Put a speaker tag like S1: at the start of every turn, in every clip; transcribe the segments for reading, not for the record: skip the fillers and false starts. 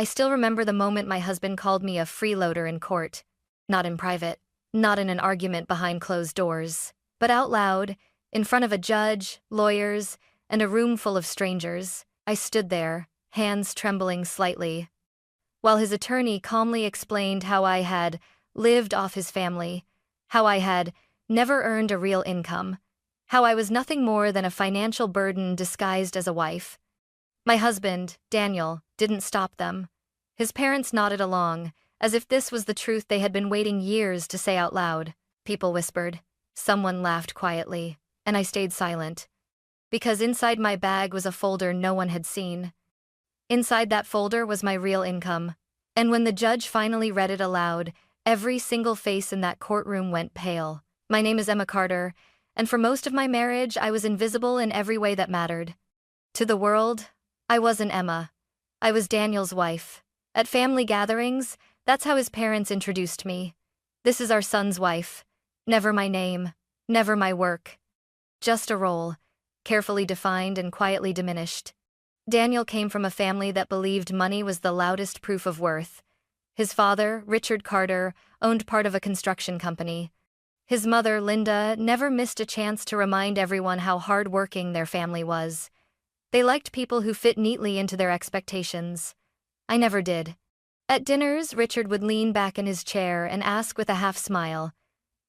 S1: I still remember the moment my husband called me a freeloader in court. Not in private, not in an argument behind closed doors, but out loud, in front of a judge, lawyers, and a room full of strangers. I stood there, hands trembling slightly, while his attorney calmly explained how I had lived off his family, how I had never earned a real income, how I was nothing more than a financial burden disguised as a wife. My husband, Daniel, didn't stop them. His parents nodded along, as if this was the truth they had been waiting years to say out loud. People whispered. Someone laughed quietly, and I stayed silent. Because inside my bag was a folder no one had seen. Inside that folder was my real income. And when the judge finally read it aloud, every single face in that courtroom went pale. My name is Emma Carter, and for most of my marriage, I was invisible in every way that mattered. To the world, I wasn't Emma. I was Daniel's wife. At family gatherings, that's how his parents introduced me. This is our son's wife. Never my name, never my work. Just a role, carefully defined and quietly diminished. Daniel came from a family that believed money was the loudest proof of worth. His father, Richard Carter, owned part of a construction company. His mother, Linda, never missed a chance to remind everyone how hard-working their family was. They liked people who fit neatly into their expectations. I never did. At dinners, Richard would lean back in his chair and ask with a half-smile,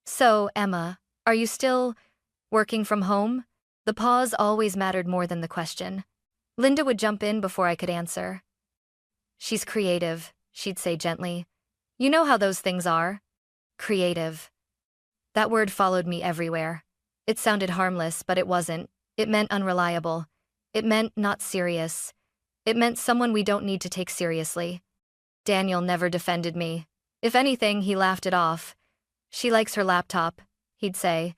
S1: "So, Emma, are you still working from home?" The pause always mattered more than the question. Linda would jump in before I could answer. "She's creative," she'd say gently. "You know how those things are." Creative. That word followed me everywhere. It sounded harmless, but it wasn't. It meant unreliable. It meant not serious. It meant someone we don't need to take seriously. Daniel never defended me. If anything, he laughed it off. "She likes her laptop," he'd say,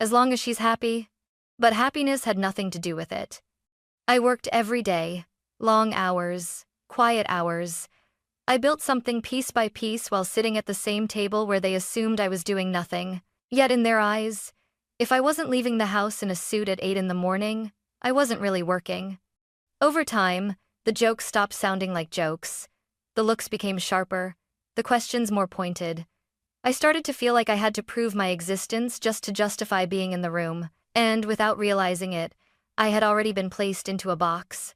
S1: "as long as she's happy." But happiness had nothing to do with it. I worked every day, long hours, quiet hours. I built something piece by piece while sitting at the same table where they assumed I was doing nothing. Yet in their eyes, if I wasn't leaving the house in a suit at 8 in the morning, I wasn't really working. Over time, the jokes stopped sounding like jokes. The looks became sharper, the questions more pointed. I started to feel like I had to prove my existence just to justify being in the room, and without realizing it, I had already been placed into a box.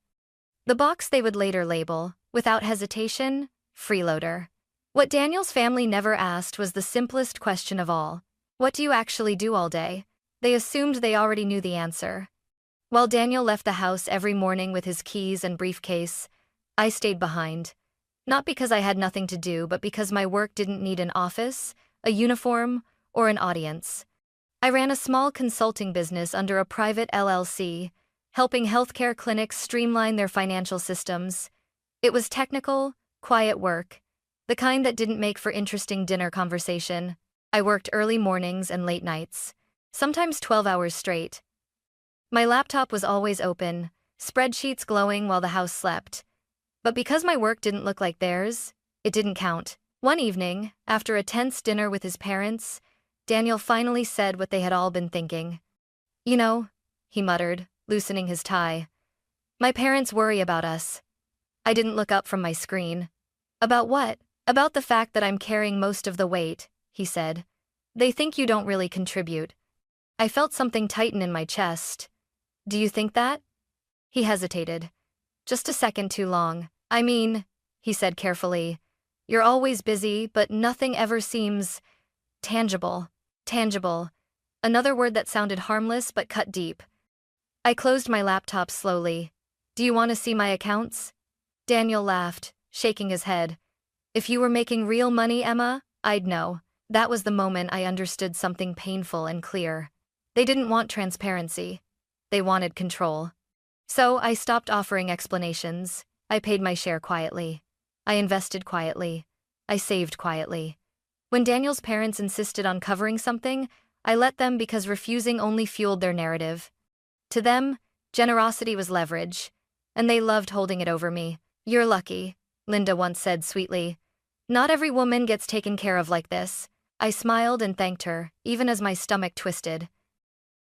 S1: The box they would later label, without hesitation, Freeloader. What Daniel's family never asked was the simplest question of all. What do you actually do all day? They assumed they already knew the answer. While Daniel left the house every morning with his keys and briefcase, I stayed behind. Not because I had nothing to do, but because my work didn't need an office, a uniform, or an audience. I ran a small consulting business under a private LLC, helping healthcare clinics streamline their financial systems. It was technical, quiet work, the kind that didn't make for interesting dinner conversation. I worked early mornings and late nights, sometimes 12 hours straight. My laptop was always open, spreadsheets glowing while the house slept. But because my work didn't look like theirs, it didn't count. One evening, after a tense dinner with his parents, Daniel finally said what they had all been thinking. "You know," he muttered, loosening his tie, "my parents worry about us." I didn't look up from my screen. "About what?" "About the fact that I'm carrying most of the weight," he said. "They think you don't really contribute." I felt something tighten in my chest. "Do you think that?" He hesitated. Just a second too long. "I mean," he said carefully, "you're always busy, but nothing ever seems tangible." Tangible. Another word that sounded harmless but cut deep. I closed my laptop slowly. "Do you want to see my accounts?" Daniel laughed, shaking his head. "If you were making real money, Emma, I'd know." That was the moment I understood something painful and clear. They didn't want transparency. They wanted control. So I stopped offering explanations. I paid my share quietly. I invested quietly. I saved quietly. When Daniel's parents insisted on covering something, I let them because refusing only fueled their narrative. To them, generosity was leverage, and they loved holding it over me. "You're lucky," Linda once said sweetly. "Not every woman gets taken care of like this." I smiled and thanked her, even as my stomach twisted.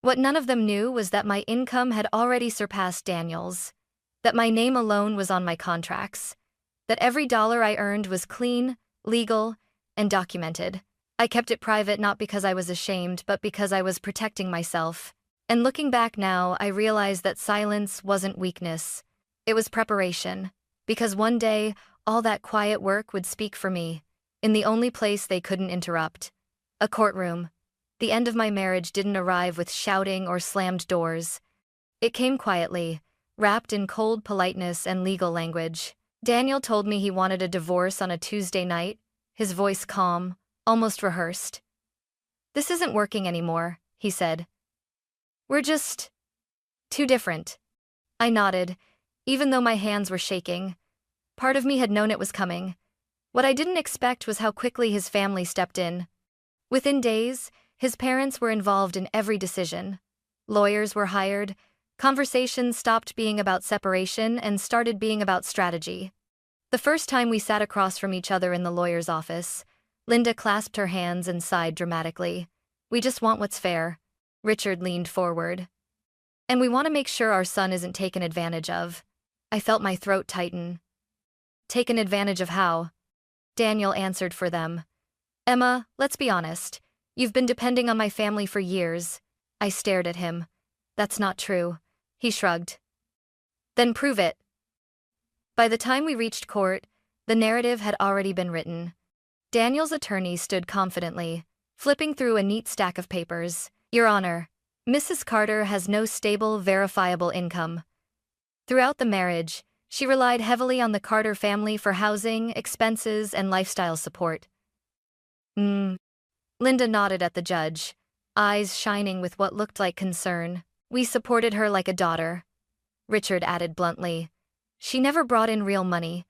S1: What none of them knew was that my income had already surpassed Daniel's, that my name alone was on my contracts, that every dollar I earned was clean, legal, and documented. I kept it private not because I was ashamed, but because I was protecting myself. And looking back now, I realized that silence wasn't weakness. It was preparation. Because one day, all that quiet work would speak for me, in the only place they couldn't interrupt. A courtroom. The end of my marriage didn't arrive with shouting or slammed doors. It came quietly, wrapped in cold politeness and legal language. Daniel told me he wanted a divorce on a Tuesday night, his voice calm, almost rehearsed. "This isn't working anymore," he said. "We're just too different." I nodded, even though my hands were shaking. Part of me had known it was coming. What I didn't expect was how quickly his family stepped in. Within days, his parents were involved in every decision. Lawyers were hired. Conversations stopped being about separation and started being about strategy. The first time we sat across from each other in the lawyer's office, Linda clasped her hands and sighed dramatically. "We just want what's fair." Richard leaned forward. "And we want to make sure our son isn't taken advantage of." I felt my throat tighten. "Taken advantage of how?" Daniel answered for them. "Emma, let's be honest. You've been depending on my family for years." I stared at him. "That's not true." He shrugged. "Then prove it." By the time we reached court, the narrative had already been written. Daniel's attorney stood confidently, flipping through a neat stack of papers. "Your Honor, Mrs. Carter has no stable, verifiable income. Throughout the marriage, she relied heavily on the Carter family for housing, expenses, and lifestyle support." Linda nodded at the judge, eyes shining with what looked like concern. "We supported her like a daughter," Richard added bluntly. "She never brought in real money."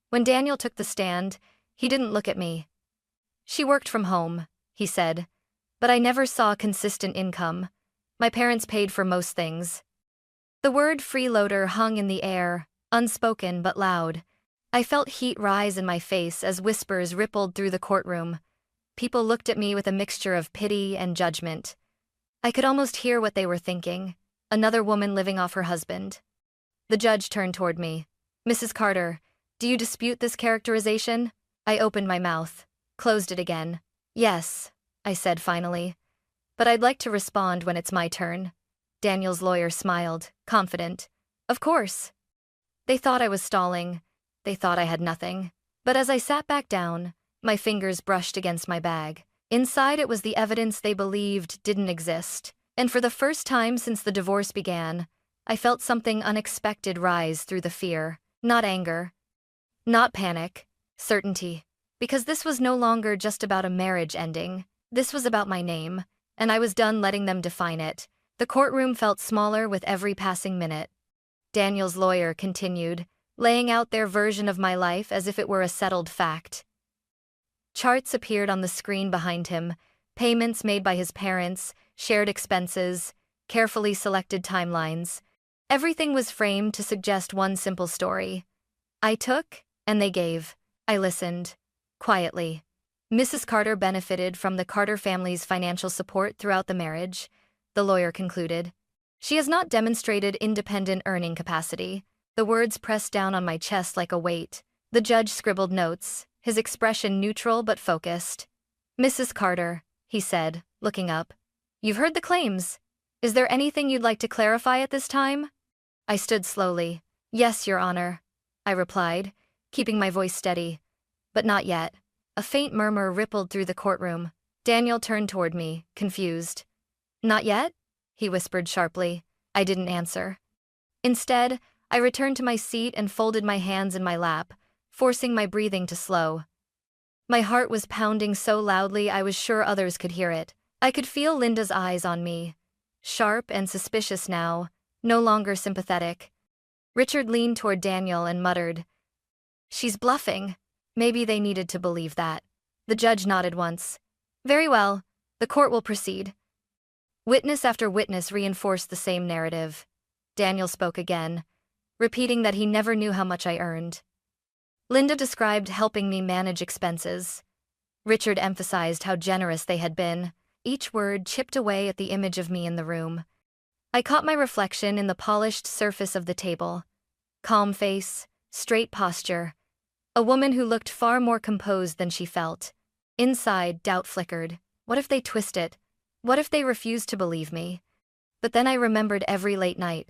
S1: When Daniel took the stand, he didn't look at me. "She worked from home," he said, "but I never saw consistent income. My parents paid for most things." The word freeloader hung in the air, unspoken but loud. I felt heat rise in my face as whispers rippled through the courtroom. People looked at me with a mixture of pity and judgment. I could almost hear what they were thinking. Another woman living off her husband. The judge turned toward me. "Mrs. Carter, do you dispute this characterization?" I opened my mouth, closed it again. "Yes," I said finally. "But I'd like to respond when it's my turn." Daniel's lawyer smiled, confident. "Of course." They thought I was stalling. They thought I had nothing. But as I sat back down, my fingers brushed against my bag. Inside it was the evidence they believed didn't exist. And for the first time since the divorce began, I felt something unexpected rise through the fear. Not anger. Not panic. Certainty. Because this was no longer just about a marriage ending. This was about my name, and I was done letting them define it. The courtroom felt smaller with every passing minute. Daniel's lawyer continued, laying out their version of my life as if it were a settled fact. Charts appeared on the screen behind him, payments made by his parents, shared expenses, carefully selected timelines. Everything was framed to suggest one simple story. I took, and they gave. I listened. Quietly. Mrs. Carter benefited from the Carter family's financial support throughout the marriage, the lawyer concluded. She has not demonstrated independent earning capacity. The words pressed down on my chest like a weight. The judge scribbled notes, his expression neutral but focused. "Mrs. Carter," he said, looking up. "You've heard the claims. Is there anything you'd like to clarify at this time?" I stood slowly. "Yes, Your Honor," I replied, keeping my voice steady. "But not yet." A faint murmur rippled through the courtroom. Daniel turned toward me, confused. "Not yet?" he whispered sharply. I didn't answer. Instead, I returned to my seat and folded my hands in my lap, forcing my breathing to slow. My heart was pounding so loudly I was sure others could hear it. I could feel Linda's eyes on me. Sharp and suspicious now, no longer sympathetic. Richard leaned toward Daniel and muttered, "She's bluffing." Maybe they needed to believe that. The judge nodded once. "Very well, the court will proceed." Witness after witness reinforced the same narrative. Daniel spoke again, repeating that he never knew how much I earned. Linda described helping me manage expenses. Richard emphasized how generous they had been. Each word chipped away at the image of me in the room. I caught my reflection in the polished surface of the table. Calm face, straight posture. a woman who looked far more composed than she felt. Inside, doubt flickered. What if they twist it? What if they refuse to believe me? But then I remembered every late night,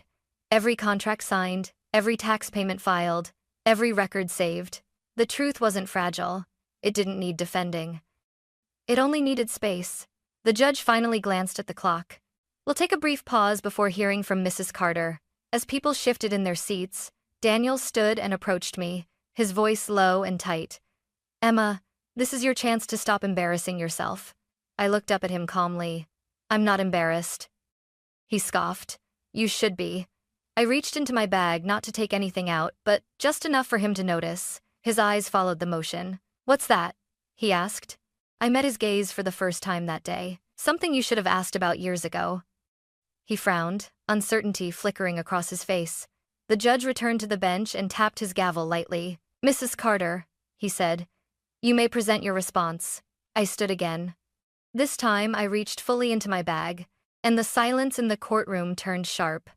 S1: every contract signed, every tax payment filed, every record saved. The truth wasn't fragile. It didn't need defending. It only needed space. The judge finally glanced at the clock. We'll take a brief pause before hearing from Mrs. Carter. As people shifted in their seats, Daniel stood and approached me, his voice low and tight. Emma, this is your chance to stop embarrassing yourself. I looked up at him calmly. I'm not embarrassed. He scoffed. You should be. I reached into my bag not to take anything out, but just enough for him to notice. His eyes followed the motion. What's that? He asked. I met his gaze for the first time that day. Something you should have asked about years ago. He frowned, uncertainty flickering across his face. The judge returned to the bench and tapped his gavel lightly. Mrs. Carter, he said, you may present your response. I stood again. This time I reached fully into my bag, and the silence in the courtroom turned sharp.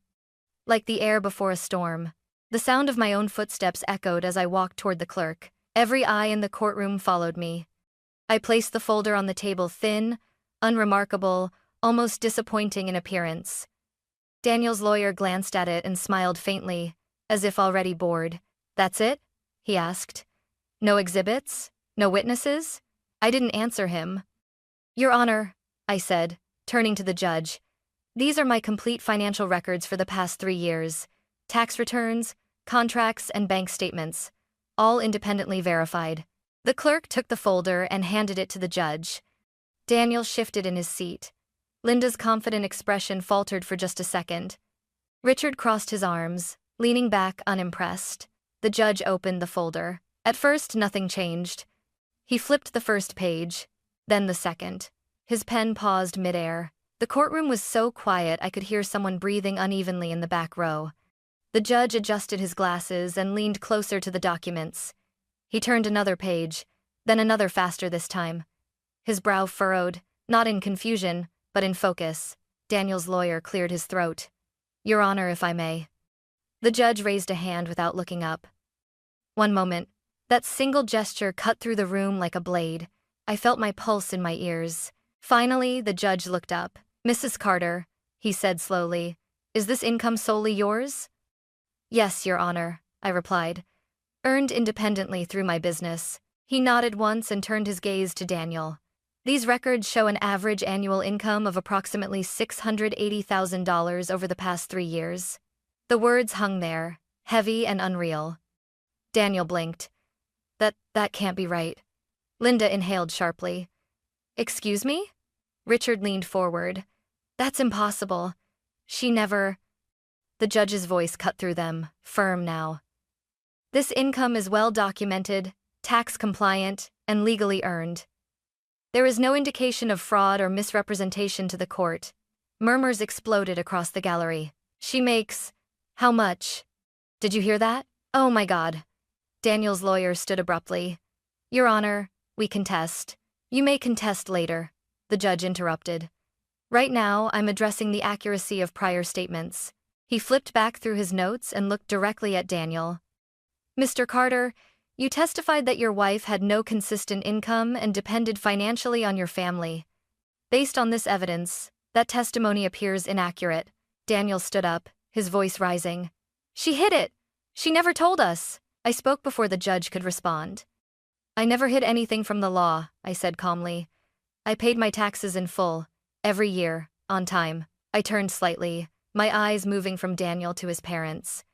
S1: Like the air before a storm. The sound of my own footsteps echoed as I walked toward the clerk. Every eye in the courtroom followed me. I placed the folder on the table, thin, unremarkable, almost disappointing in appearance. Daniel's lawyer glanced at it and smiled faintly, as if already bored. That's it? He asked. No exhibits? No witnesses? I didn't answer him. Your Honor, I said, turning to the judge. These are my complete financial records for the past 3 years. Tax returns, contracts, and bank statements, all independently verified. The clerk took the folder and handed it to the judge. Daniel shifted in his seat. Linda's confident expression faltered for just a second. Richard crossed his arms, leaning back unimpressed. The judge opened the folder. At first, nothing changed. He flipped the first page, then the second. His pen paused midair. The courtroom was so quiet I could hear someone breathing unevenly in the back row. The judge adjusted his glasses and leaned closer to the documents. He turned another page, then another faster this time. His brow furrowed, not in confusion, but in focus. Daniel's lawyer cleared his throat. Your Honor, if I may. The judge raised a hand without looking up. One moment. That single gesture cut through the room like a blade. I felt my pulse in my ears. Finally, the judge looked up. Mrs. Carter, he said slowly, is this income solely yours? Yes, Your Honor, I replied. Earned independently through my business. He nodded once and turned his gaze to Daniel. These records show an average annual income of approximately $680,000 over the past 3 years. The words hung there, heavy and unreal. Daniel blinked. That can't be right. Linda inhaled sharply. Excuse me? Richard leaned forward. That's impossible. She never... The judge's voice cut through them, firm now. This income is well documented, tax compliant, and legally earned. There is no indication of fraud or misrepresentation to the court. Murmurs exploded across the gallery. She makes... How much? Did you hear that? Oh my God. Daniel's lawyer stood abruptly. Your Honor, we contest. You may contest later, the judge interrupted. Right now, I'm addressing the accuracy of prior statements. He flipped back through his notes and looked directly at Daniel. Mr. Carter, you testified that your wife had no consistent income and depended financially on your family. Based on this evidence, that testimony appears inaccurate. Daniel stood up, his voice rising. She hid it! She never told us! I spoke before the judge could respond. I never hid anything from the law, I said calmly. I paid my taxes in full, every year, on time. I turned slightly, my eyes moving from Daniel to his parents.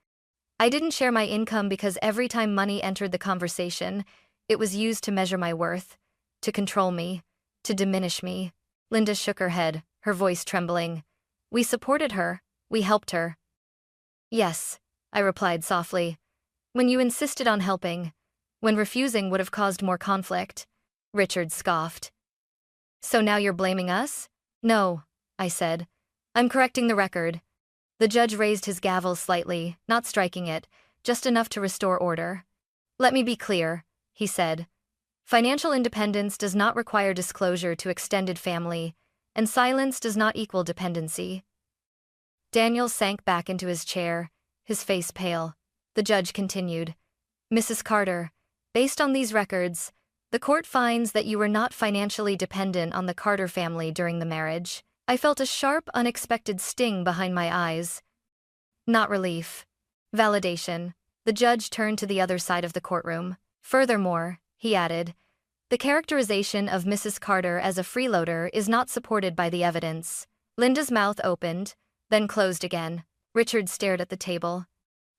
S1: I didn't share my income because every time money entered the conversation, it was used to measure my worth, to control me, to diminish me. Linda shook her head, her voice trembling. We supported her, we helped her. Yes, I replied softly. When you insisted on helping, when refusing would have caused more conflict. Richard scoffed. So now you're blaming us? No, I said. I'm correcting the record. The judge raised his gavel slightly, not striking it, just enough to restore order. Let me be clear, he said. Financial independence does not require disclosure to extended family, and silence does not equal dependency. Daniel sank back into his chair, his face pale. The judge continued. Mrs. Carter, Based on these records, the court finds that you were not financially dependent on the Carter family during the marriage. I felt a sharp, unexpected sting behind my eyes. Not relief. Validation. The judge turned to the other side of the courtroom. Furthermore, he added, the characterization of Mrs. Carter as a freeloader is not supported by the evidence. Linda's mouth opened, then closed again. Richard stared at the table.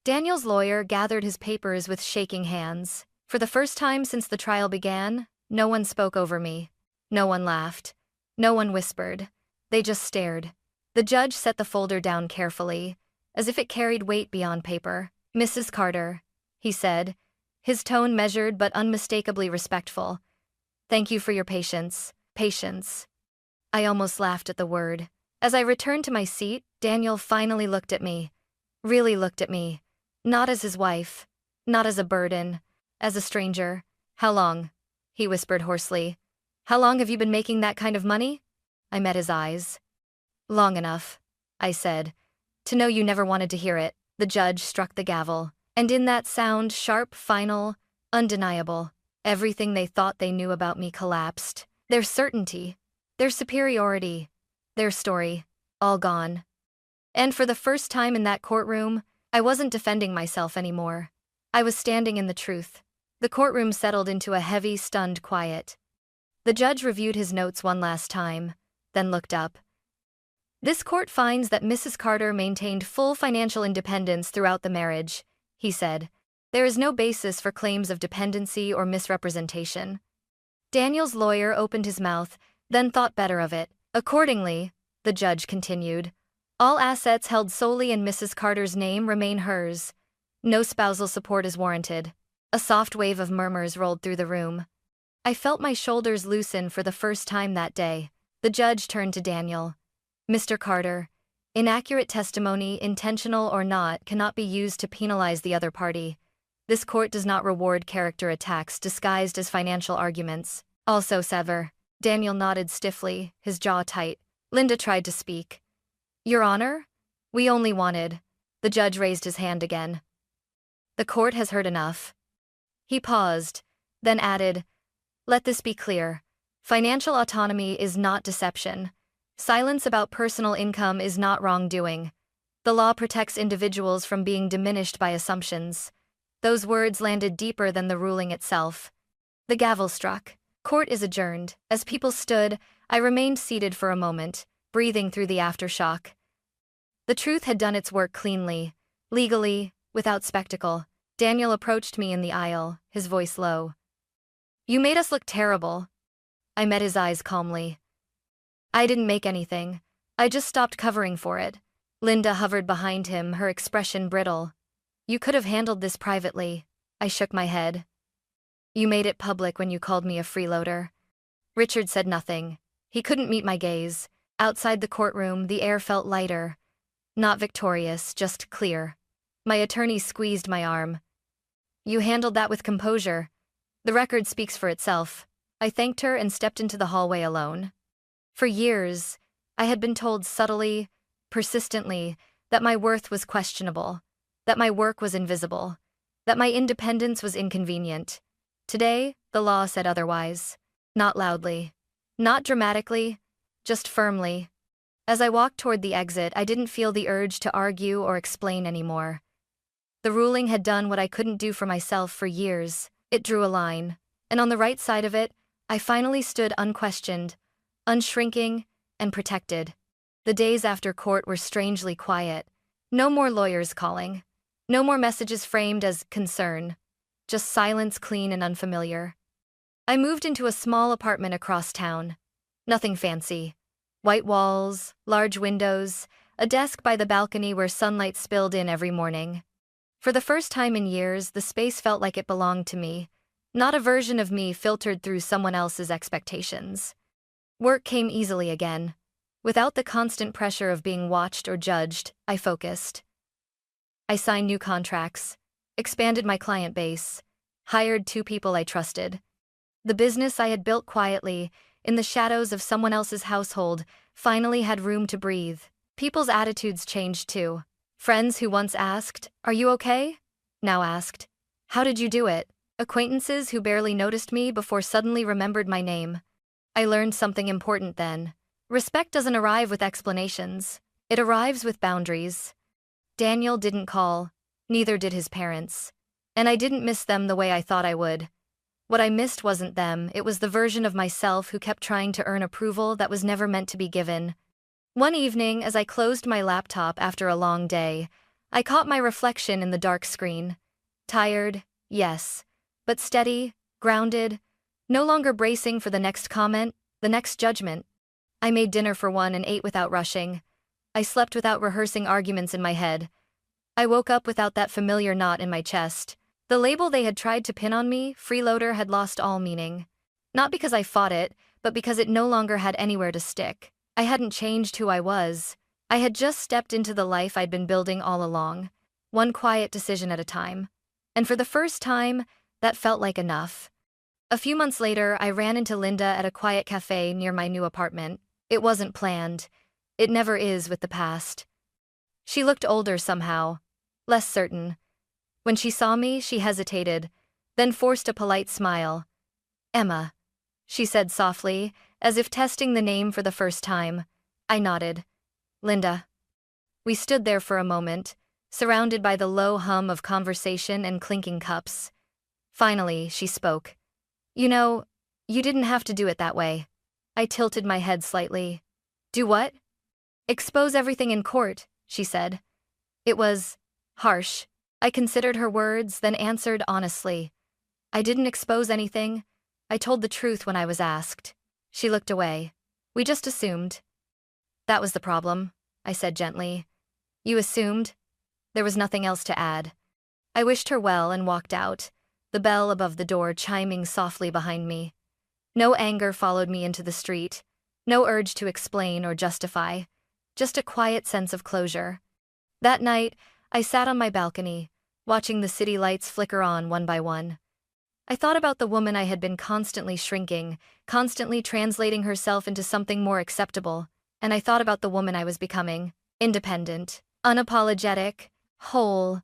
S1: Daniel's lawyer gathered his papers with shaking hands. For the first time since the trial began, no one spoke over me. No one laughed. No one whispered. They just stared. The judge set the folder down carefully, as if it carried weight beyond paper. Mrs. Carter, he said, his tone measured but unmistakably respectful. Thank you for your patience. Patience. I almost laughed at the word. As I returned to my seat, Daniel finally looked at me. Really looked at me. Not as his wife. Not as a burden. As a stranger. How long? He whispered hoarsely. How long have you been making that kind of money? I met his eyes. Long enough, I said. To know you never wanted to hear it. The judge struck the gavel. And in that sound, sharp, final, undeniable, everything they thought they knew about me collapsed. Their certainty, their superiority, their story, all gone. And for the first time in that courtroom, I wasn't defending myself anymore. I was standing in the truth. The courtroom settled into a heavy, stunned quiet. The judge reviewed his notes one last time, then looked up. This court finds that Mrs. Carter maintained full financial independence throughout the marriage, he said. There is no basis for claims of dependency or misrepresentation. Daniel's lawyer opened his mouth, then thought better of it. Accordingly, the judge continued, all assets held solely in Mrs. Carter's name remain hers. No spousal support is warranted. A soft wave of murmurs rolled through the room. I felt my shoulders loosen for the first time that day. The judge turned to Daniel. Mr. Carter, inaccurate testimony, intentional or not, cannot be used to penalize the other party. This court does not reward character attacks disguised as financial arguments. Also sever. Daniel nodded stiffly, his jaw tight. Linda tried to speak. Your Honor? We only wanted. The judge raised his hand again. The court has heard enough. He paused, then added, let this be clear. Financial autonomy is not deception. Silence about personal income is not wrongdoing. The law protects individuals from being diminished by assumptions. Those words landed deeper than the ruling itself. The gavel struck. Court is adjourned. As people stood, I remained seated for a moment, breathing through the aftershock. The truth had done its work cleanly, legally, without spectacle. Daniel approached me in the aisle, his voice low. You made us look terrible. I met his eyes calmly. I didn't make anything. I just stopped covering for it. Linda hovered behind him, her expression brittle. You could have handled this privately. I shook my head. You made it public when you called me a freeloader. Richard said nothing. He couldn't meet my gaze. Outside the courtroom, the air felt lighter. Not victorious, just clear. My attorney squeezed my arm. You handled that with composure. The record speaks for itself. I thanked her and stepped into the hallway alone. For years, I had been told subtly, persistently, that my worth was questionable, that my work was invisible, that my independence was inconvenient. Today, the law said otherwise. Not loudly, not dramatically, just firmly. As I walked toward the exit, I didn't feel the urge to argue or explain anymore. The ruling had done what I couldn't do for myself for years. It drew a line, and on the right side of it, I finally stood unquestioned, unshrinking, and protected. The days after court were strangely quiet. No more lawyers calling. No more messages framed as concern. Just silence, clean and unfamiliar. I moved into a small apartment across town. Nothing fancy. White walls, large windows, a desk by the balcony where sunlight spilled in every morning. For the first time in years, the space felt like it belonged to me, not a version of me filtered through someone else's expectations. Work came easily again. Without the constant pressure of being watched or judged, I focused. I signed new contracts, expanded my client base, hired 2 people I trusted. The business I had built quietly, in the shadows of someone else's household, finally had room to breathe. People's attitudes changed too. Friends who once asked, "Are you okay?" now asked, "How did you do it?" Acquaintances who barely noticed me before suddenly remembered my name. I learned something important then. Respect doesn't arrive with explanations. It arrives with boundaries. Daniel didn't call, neither did his parents. And I didn't miss them the way I thought I would. What I missed wasn't them, it was the version of myself who kept trying to earn approval that was never meant to be given. One evening, as I closed my laptop after a long day, I caught my reflection in the dark screen. Tired, yes, but steady, grounded, no longer bracing for the next comment, the next judgment. I made dinner for one and ate without rushing. I slept without rehearsing arguments in my head. I woke up without that familiar knot in my chest. The label they had tried to pin on me, freeloader, had lost all meaning. Not because I fought it, but because it no longer had anywhere to stick. I hadn't changed who I was. I had just stepped into the life I'd been building all along, one quiet decision at a time. And for the first time, that felt like enough. A few months later, I ran into Linda at a quiet cafe near my new apartment. It wasn't planned. It never is with the past. She looked older somehow, less certain. When she saw me, she hesitated, then forced a polite smile. "Emma," she said softly, as if testing the name for the first time. I nodded. "Linda." We stood there for a moment, surrounded by the low hum of conversation and clinking cups. Finally, she spoke. "You know, you didn't have to do it that way." I tilted my head slightly. "Do what?" "Expose everything in court," she said. It was harsh. I considered her words, then answered honestly. "I didn't expose anything. I told the truth when I was asked." She looked away. "We just assumed." "That was the problem," I said gently. "You assumed?" There was nothing else to add. I wished her well and walked out, the bell above the door chiming softly behind me. No anger followed me into the street, no urge to explain or justify, just a quiet sense of closure. That night, I sat on my balcony, watching the city lights flicker on one by one. I thought about the woman I had been constantly shrinking, constantly translating herself into something more acceptable, and I thought about the woman I was becoming, independent, unapologetic, whole.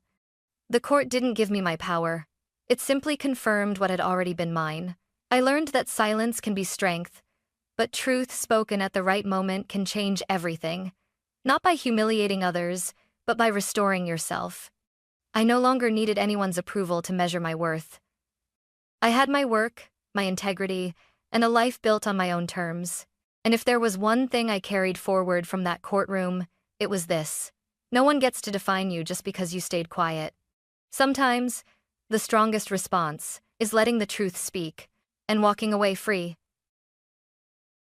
S1: The court didn't give me my power. It simply confirmed what had already been mine. I learned that silence can be strength, but truth spoken at the right moment can change everything. Not by humiliating others, but by restoring yourself. I no longer needed anyone's approval to measure my worth. I had my work, my integrity, and a life built on my own terms. And if there was one thing I carried forward from that courtroom, it was this. No one gets to define you just because you stayed quiet. Sometimes, the strongest response is letting the truth speak and walking away free.